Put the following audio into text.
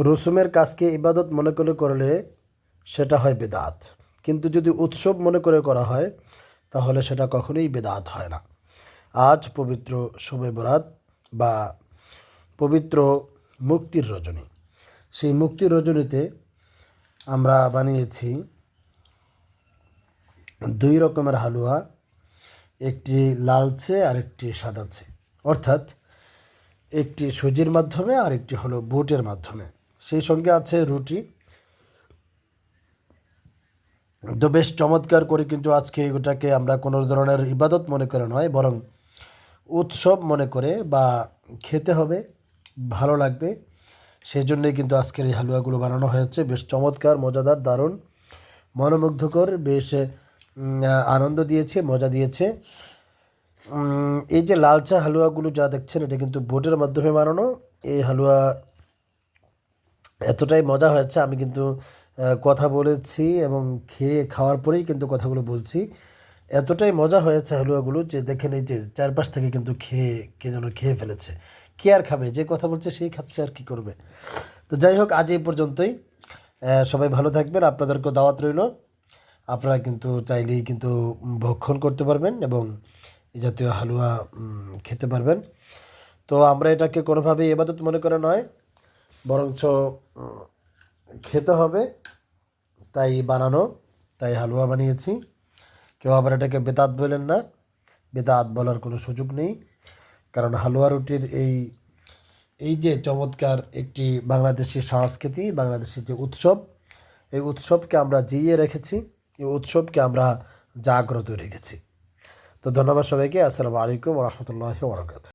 রসুমের কাজকে ইবাদত মনে করে করলে সেটা হয় বেদাত, কিন্তু যদি উৎসব মনে করে করা হয় তাহলে সেটা কখনোই বেদাত হয় না। আজ পবিত্র শবে বরাত বা পবিত্র মুক্তির রজনী। সেই মুক্তির রজনীতে আমরা বানিয়েছি 2 রকমের হালুয়া, একটি লালচে আর একটি সাদাচে, অর্থাৎ একটি সুজির মাধ্যমে আর একটি হলো বুটের মাধ্যমে। সেই সঙ্গে আছে রুটি। তো বেশ চমৎকার করে কিন্তু আজকে এটাকে আমরা কোনো ধরনের ইবাদত মনে করে নয়, বরং উৎসব মনে করে বা খেতে হবে, ভালো লাগবে, সেই জন্যই কিন্তু আজকের এই হালুয়াগুলো বানানো হয়েছে। বেশ চমৎকার, মজাদার, দারুণ, মনোমুগ্ধকর, বেশ আনন্দ দিয়েছে, মজা দিয়েছে। এই যে লাল চা হালুয়াগুলো যা দেখছেন, এটা কিন্তু বোটের মাধ্যমে বানানো। এই হালুয়া এতটাই মজা হয়েছে, আমি কিন্তু কথা বলেছি এবং খাওয়ার পরেই কিন্তু কথাগুলো বলছি। এতটাই মজা হয়েছে হালুয়াগুলো যে দেখেন, এই যে চারপাশ থেকে কিন্তু কে যেন খেয়ে ফেলেছে। কে আর খাবে? যে কথা বলছে সেই খাচ্ছে, আর কি করবে। তো যাই হোক, আজ এই পর্যন্তই। সবাই ভালো থাকবেন, আপনাদেরকেও দাওয়াত রইল। আপনারা কিন্তু চাইলেই কিন্তু ভক্ষণ করতে পারবেন এবং এই জাতীয় হালুয়া খেতে পারবেন। তো আমরা এটাকে কোনোভাবেই ইবাদত মনে করে নয়, বরঞ্চ খেতে হবে তাই বানানো, তাই হালুয়া বানিয়েছি। কেউ আবার এটাকে বেদাত বলেন না, বেদাত বলার কোনো সুযোগ নেই। কারণ হালুয়া রুটির এই যে চমৎকার একটি বাংলাদেশি সংস্কৃতি, বাংলাদেশি যে উৎসব, এই উৎসবকে আমরা জিইয়ে রেখেছি, এই উৎসবকে আমরা জাগ্রত রেখেছি। তো ধন্যবাদ সবাইকে। আসসালামু আলাইকুম ওয়া রাহমাতুল্লাহি ওয়া বারাকাতুহু।